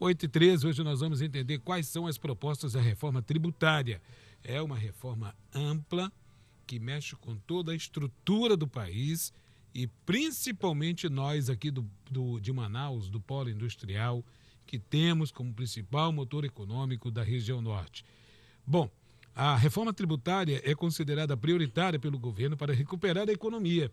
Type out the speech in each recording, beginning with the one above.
8h13, hoje nós vamos entender quais são as propostas da reforma tributária. É uma reforma ampla que mexe com toda a estrutura do país e principalmente nós aqui de Manaus, do polo industrial, que temos como principal motor econômico da região norte. Bom, a reforma tributária é considerada prioritária pelo governo para recuperar a economia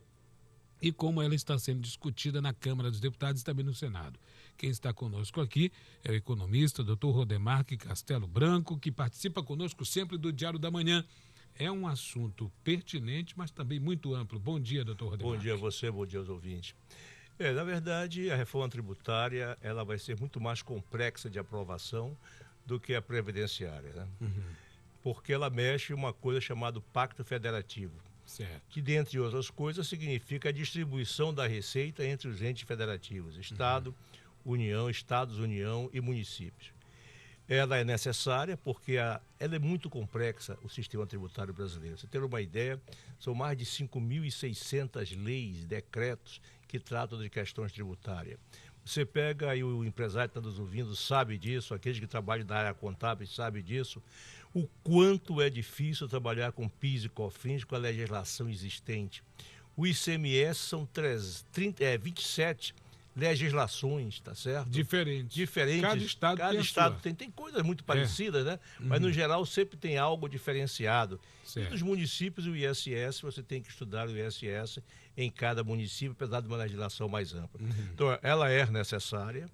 e como ela está sendo discutida na Câmara dos Deputados e também no Senado. Quem está conosco aqui é o economista Dr. Rodemarque Castelo Branco, que participa conosco sempre do Diário da Manhã. É um assunto pertinente, mas também muito amplo. Bom dia, doutor Rodemarque. Bom dia a você, bom dia aos ouvintes. Na verdade, a reforma tributária ela vai ser muito mais complexa de aprovação do que a previdenciária, né? Porque ela mexe em uma coisa chamada Pacto Federativo, certo, que, dentre outras coisas, significa a distribuição da receita entre os entes federativos, Estado, União, Estados, União e municípios. Ela é necessária porque ela é muito complexa, o sistema tributário brasileiro. Você ter uma ideia, são mais de 5.600 leis, decretos que tratam de questões tributárias. Você pega, e o empresário que está nos ouvindo sabe disso, aqueles que trabalham na área contábil sabem disso, o quanto é difícil trabalhar com PIS e COFINS, com a legislação existente. O ICMS são 27 legislações, tá certo? Diferentes. Cada estado tem coisas muito parecidas, né? Mas, no geral, sempre tem algo diferenciado. Certo. E dos municípios, o ISS, você tem que estudar o ISS em cada município, apesar de uma legislação mais ampla. Então, ela é necessária,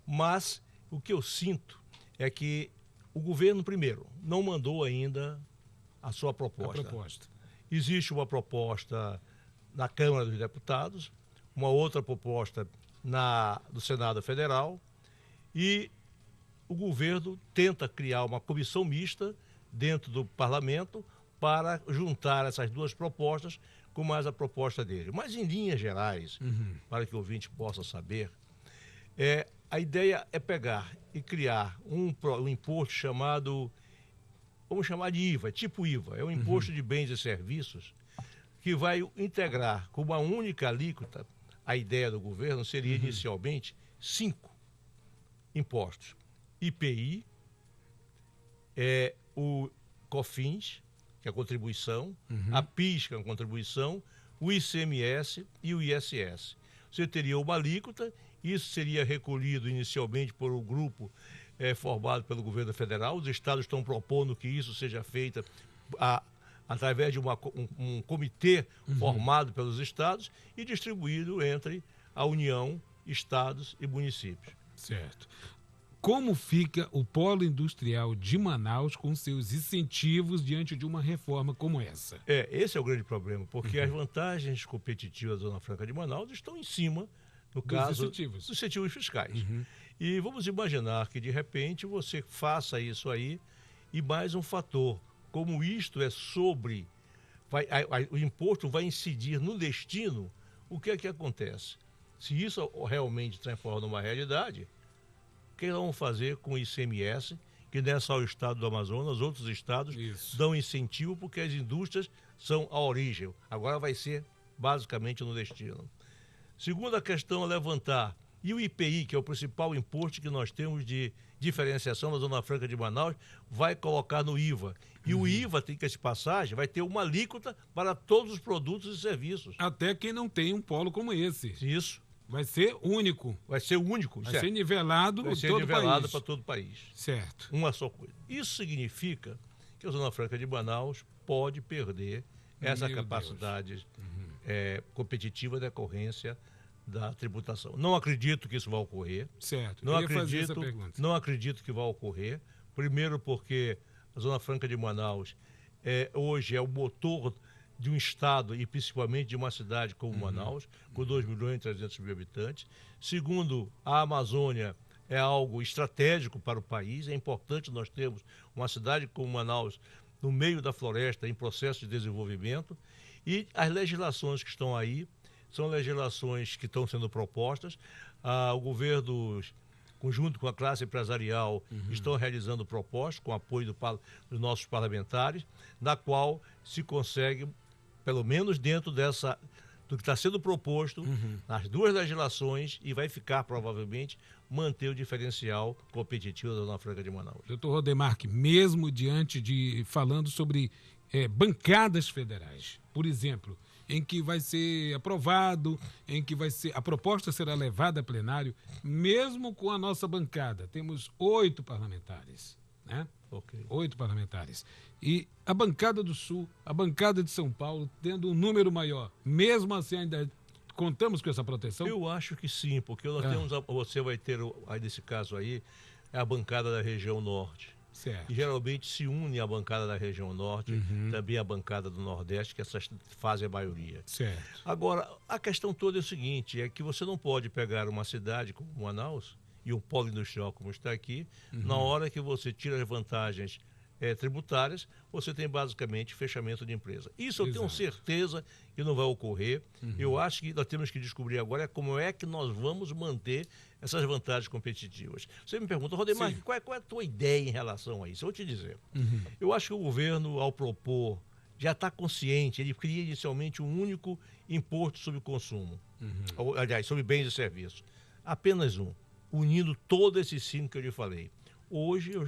mas o que eu sinto é que o governo, primeiro, não mandou ainda a sua proposta. Existe uma proposta na Câmara dos Deputados, uma outra proposta do Senado Federal, e o governo tenta criar uma comissão mista dentro do parlamento para juntar essas duas propostas com mais a proposta dele. Mas, em linhas gerais, para que o ouvinte possa saber, a ideia é pegar e criar um imposto chamado, vamos chamar de IVA, tipo IVA, é um imposto de bens e serviços, que vai integrar com uma única alíquota. A ideia do governo seria inicialmente 5 impostos: IPI, o COFINS, que é a contribuição, a PIS, que é a contribuição, o ICMS e o ISS. Você teria uma alíquota, isso seria recolhido inicialmente por um grupo formado pelo governo federal. Os estados estão propondo que isso seja feito através de um comitê formado pelos estados e distribuído entre a União, estados e municípios. Certo. Como fica o polo industrial de Manaus com seus incentivos diante de uma reforma como essa? Esse é o grande problema, porque as vantagens competitivas da Zona Franca de Manaus estão em cima, no caso, dos incentivos fiscais. E vamos imaginar que, de repente, você faça isso aí e mais um fator. Como isto é sobre... o imposto vai incidir no destino, o que é que acontece? Se isso realmente transforma numa realidade, o que vão fazer com o ICMS, que não é só o estado do Amazonas, outros estados dão incentivo porque as indústrias são a origem. Agora vai ser basicamente no destino. Segunda questão a levantar, e o IPI, que é o principal imposto que nós temos de diferenciação na Zona Franca de Manaus, vai colocar no IVA. E o IVA, tem que essa passagem, vai ter uma alíquota para todos os produtos e serviços. Até quem não tem um polo como esse. Isso. Vai ser único. Vai ser único. Vai ser nivelado para todo o país. Vai ser nivelado para todo o país. Certo. Uma só coisa. Isso significa que a Zona Franca de Manaus pode perder essa capacidade competitiva de decorrência da tributação. Não acredito que isso vai ocorrer. Certo. Não acredito que vai ocorrer. Primeiro porque a Zona Franca de Manaus hoje é o motor de um estado e principalmente de uma cidade como Manaus, com 2.300.000 habitantes. Segundo, a Amazônia é algo estratégico para o país. É importante nós termos uma cidade como Manaus no meio da floresta em processo de desenvolvimento. E as legislações que estão aí são legislações que estão sendo propostas. O governo, conjunto com a classe empresarial, estão realizando propostas com apoio dos nossos parlamentares, na qual se consegue, pelo menos dentro do que está sendo proposto nas duas legislações e vai ficar, provavelmente, manter o diferencial competitivo da Zona Franca de Manaus. Doutor Rodemarque, mesmo falando sobre bancadas federais, por exemplo, em que vai ser aprovado, a proposta será levada a plenário, mesmo com a nossa bancada, temos 8 parlamentares, né? Okay. 8 parlamentares. E a bancada do Sul, a bancada de São Paulo, tendo um número maior, mesmo assim ainda contamos com essa proteção? Eu acho que sim, porque nós temos, você vai ter, aí nesse caso aí, a bancada da região norte. Certo. E geralmente se une a bancada da região norte, também a bancada do Nordeste, que essas fazem a maioria. Certo. Agora, a questão toda é o seguinte, é que você não pode pegar uma cidade como Manaus e um polo industrial como está aqui, na hora que você tira as vantagens tributárias, você tem basicamente fechamento de empresa. Isso eu tenho certeza que não vai ocorrer. Eu acho que nós temos que descobrir agora como é que nós vamos manter essas vantagens competitivas. Você me pergunta, Rodemar, qual é a tua ideia em relação a isso? Eu vou te dizer. Eu acho que o governo, ao propor, já está consciente, ele cria inicialmente um único imposto sobre consumo, aliás, sobre bens e serviços. Apenas um, unindo todos esses 5 que eu lhe falei. Hoje eu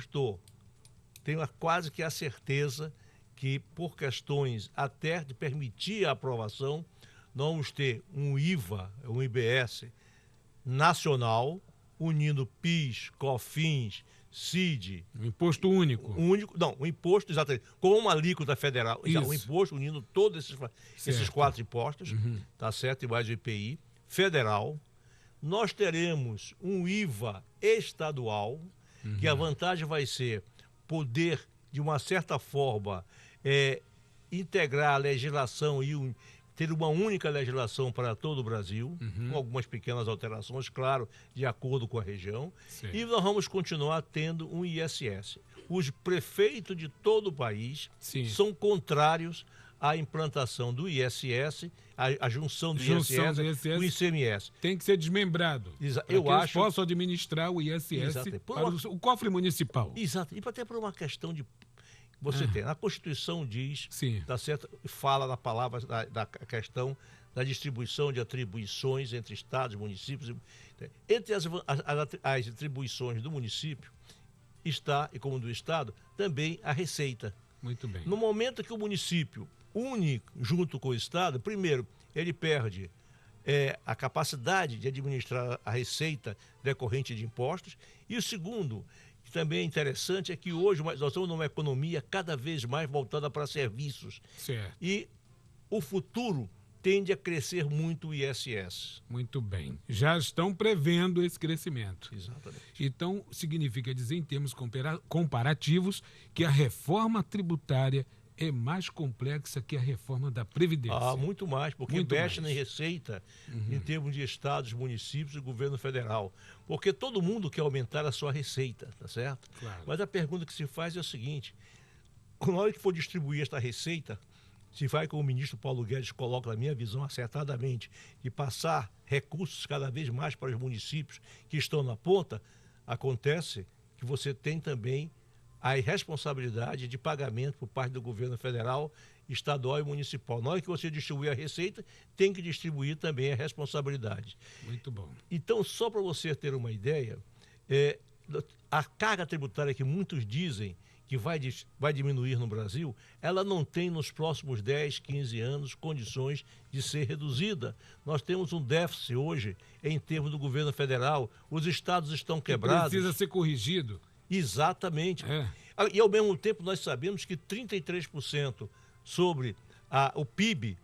tenho quase que a certeza que, por questões até de permitir a aprovação, nós vamos ter um IVA, um IBS nacional, unindo PIS, COFINS, CID. Um imposto único. Um imposto, exatamente, com uma alíquota federal. Um imposto unindo todos esses 4 impostos, tá certo? E mais o IPI, federal. Nós teremos um IVA estadual, que a vantagem vai ser poder, de uma certa forma, integrar a legislação e ter uma única legislação para todo o Brasil, com algumas pequenas alterações, claro, de acordo com a região. Sim. E nós vamos continuar tendo um ISS. Os prefeitos de todo o país são contrários à implantação do ISS, a junção do ISS com o ICMS. Tem que ser desmembrado. Eu acho que eles possam administrar o ISS para o cofre municipal. Exato. E até por uma questão de... Você tem, a Constituição diz, tá certo, fala na palavra da questão da distribuição de atribuições entre estados e municípios. Entre as atribuições do município está, e como do estado, também a receita. Muito bem. No momento que o município une junto com o estado, primeiro, ele perde a capacidade de administrar a receita decorrente de impostos, e o segundo, que também é interessante, é que hoje nós estamos numa economia cada vez mais voltada para serviços. Certo. E o futuro tende a crescer muito o ISS. Muito bem. Já estão prevendo esse crescimento. Exatamente. Então, significa dizer, em termos comparativos, que a reforma tributária é mais complexa que a reforma da Previdência. Muito mais, porque mexe na receita em termos de estados, municípios e governo federal. Porque todo mundo quer aumentar a sua receita, tá certo? Claro. Mas a pergunta que se faz é o seguinte: na hora que for distribuir esta receita, se vai, como o ministro Paulo Guedes coloca, na minha visão, acertadamente, de passar recursos cada vez mais para os municípios que estão na ponta, acontece que você tem também a responsabilidade de pagamento por parte do governo federal, estadual e municipal. Na hora que você distribuir a receita, tem que distribuir também a responsabilidade. Muito bom. Então, só para você ter uma ideia, a carga tributária que muitos dizem que vai diminuir no Brasil, ela não tem nos próximos 10, 15 anos condições de ser reduzida. Nós temos um déficit hoje em termos do governo federal, os estados estão quebrados. Precisa ser corrigido. Exatamente. E, ao mesmo tempo, nós sabemos que 33% sobre o PIB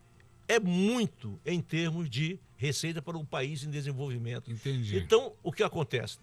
é muito em termos de receita para um país em desenvolvimento. Entendi. Então, o que acontece?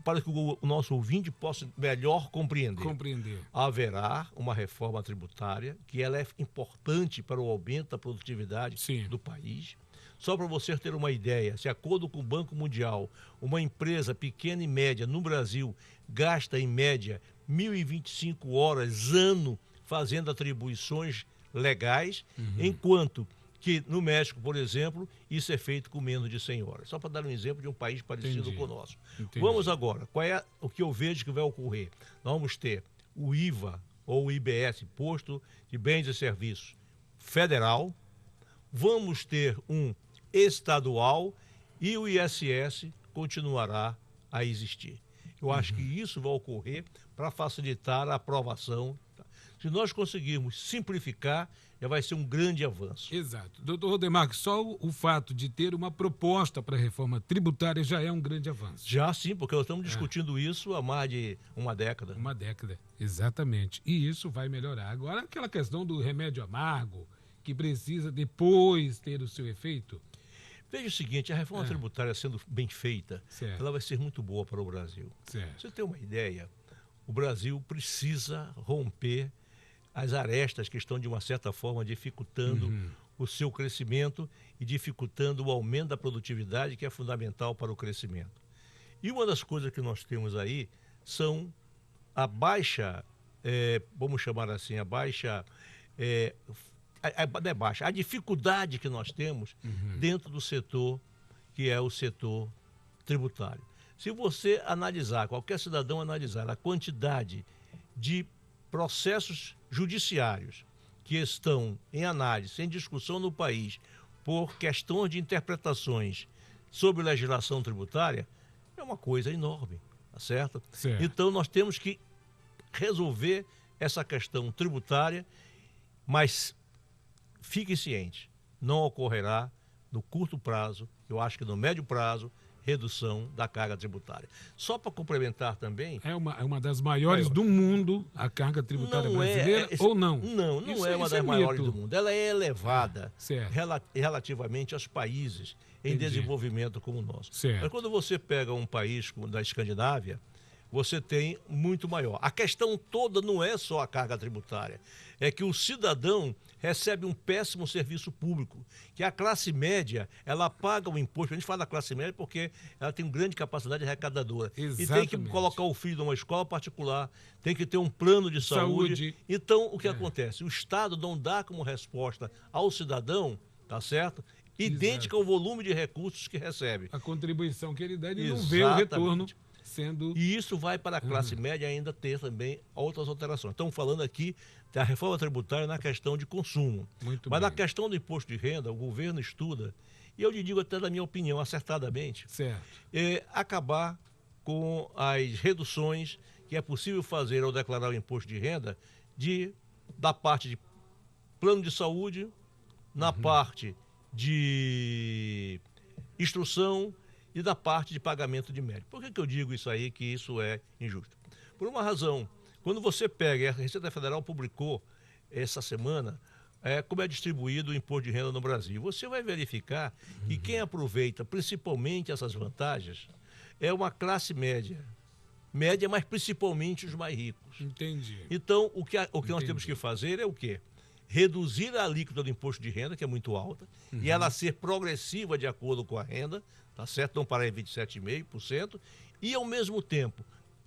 Para que o nosso ouvinte possa melhor compreender. Haverá uma reforma tributária que ela é importante para o aumento da produtividade do país. Só para você ter uma ideia, de acordo com o Banco Mundial, uma empresa pequena e média no Brasil gasta em média 1.025 horas ano fazendo atribuições legais, enquanto que no México, por exemplo, isso é feito com menos de 100 horas. Só para dar um exemplo de um país parecido com o nosso. Vamos agora, qual é o que eu vejo que vai ocorrer? Nós vamos ter o IVA ou o IBS, Imposto de Bens e Serviços, federal, vamos ter um estadual e o ISS continuará a existir. Eu acho que isso vai ocorrer para facilitar a aprovação. Se nós conseguirmos simplificar, já vai ser um grande avanço. Exato. Doutor Rodemar, só o fato de ter uma proposta para a reforma tributária já é um grande avanço. Já sim, porque nós estamos discutindo isso há mais de uma década. Uma década, exatamente. E isso vai melhorar. Agora, aquela questão do remédio amargo, que precisa depois ter o seu efeito. Veja o seguinte, a reforma tributária sendo bem feita, Certo. ela vai ser muito boa para o Brasil. Certo. Você tem uma ideia, o Brasil precisa romper as arestas que estão, de uma certa forma, dificultando o seu crescimento e dificultando o aumento da produtividade, que é fundamental para o crescimento. E uma das coisas que nós temos aí são a baixa, vamos chamar assim, a dificuldade que nós temos dentro do setor, que é o setor tributário. Se você analisar, qualquer cidadão analisar a quantidade de processos judiciários que estão em análise, em discussão no país, por questões de interpretações sobre legislação tributária, é uma coisa enorme, tá certo? Certo. Então nós temos que resolver essa questão tributária, mas fiquem cientes, não ocorrerá no curto prazo, eu acho que no médio prazo, redução da carga tributária. Só para complementar também... É uma das maiores do mundo, a carga tributária brasileira, ou não? Não é uma das maiores do mundo. Ela é elevada relativamente aos países em desenvolvimento como o nosso. Certo. Mas quando você pega um país como da Escandinávia, você tem muito maior. A questão toda não é só a carga tributária, é que o cidadão recebe um péssimo serviço público, que a classe média, ela paga o imposto. A gente fala da classe média porque ela tem uma grande capacidade arrecadadora. Exatamente. E tem que colocar o filho numa escola particular, tem que ter um plano de saúde. Então, o que acontece? O Estado não dá como resposta ao cidadão, tá certo? Idêntica ao volume de recursos que recebe. A contribuição que ele dá, ele não vê o retorno sendo... E isso vai para a classe média ainda ter também outras alterações. Estamos falando aqui da reforma tributária na questão de consumo. Mas na questão do imposto de renda, o governo estuda, e eu lhe digo até da minha opinião, acertadamente, acabar com as reduções que é possível fazer ao declarar o imposto de renda da parte de plano de saúde, na parte de instrução e da parte de pagamento de médico. Por que eu digo isso aí, que isso é injusto? Por uma razão, quando você pega, a Receita Federal publicou essa semana como é distribuído o imposto de renda no Brasil. Você vai verificar que quem aproveita principalmente essas vantagens é uma classe média, mas principalmente os mais ricos. Entendi. Então, o que nós temos que fazer é o quê? Reduzir a alíquota do imposto de renda, que é muito alta, e ela ser progressiva de acordo com a renda, tá certo? Não parar em 27,5%, e ao mesmo tempo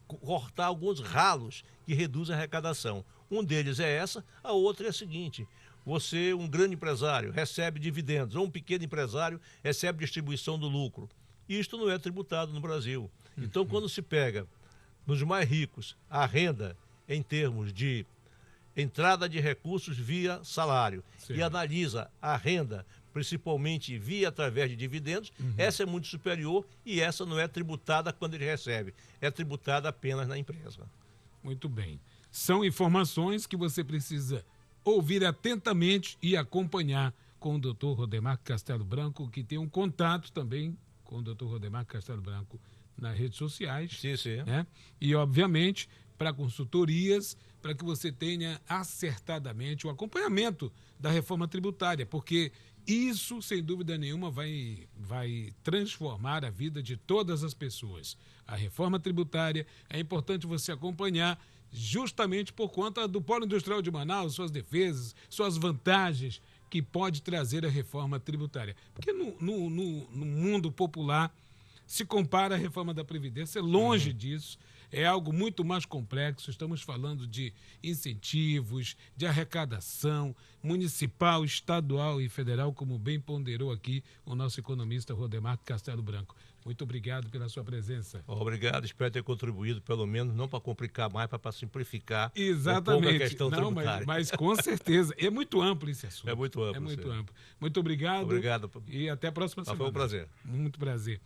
cortar alguns ralos que reduzem a arrecadação. Um deles é a outra é a seguinte: você, um grande empresário, recebe dividendos, ou um pequeno empresário recebe distribuição do lucro. Isto não é tributado no Brasil. Então, quando se pega nos mais ricos a renda em termos de entrada de recursos via salário e analisa a renda principalmente via através de dividendos, essa é muito superior e essa não é tributada quando ele recebe, é tributada apenas na empresa. Muito bem. São informações que você precisa ouvir atentamente e acompanhar com o Dr. Rodemar Castelo Branco, que tem um contato também com o Dr. Rodemar Castelo Branco nas redes sociais. Sim. Né? E, obviamente, para consultorias, para que você tenha acertadamente o acompanhamento da reforma tributária, porque isso, sem dúvida nenhuma, vai transformar a vida de todas as pessoas. A reforma tributária é importante você acompanhar justamente por conta do Polo Industrial de Manaus, suas defesas, suas vantagens que pode trazer a reforma tributária. Porque no mundo popular, se compara a reforma da Previdência, longe disso, é algo muito mais complexo. Estamos falando de incentivos, de arrecadação municipal, estadual e federal, como bem ponderou aqui o nosso economista Rodemar Castelo Branco. Muito obrigado pela sua presença. Obrigado, espero ter contribuído, pelo menos, não para complicar mais, para simplificar Exatamente. um pouco a questão tributária. Mas com certeza. É muito amplo esse assunto. É muito amplo. É muito amplo. Muito obrigado. Obrigado. E até a próxima semana. Foi um prazer. Muito prazer.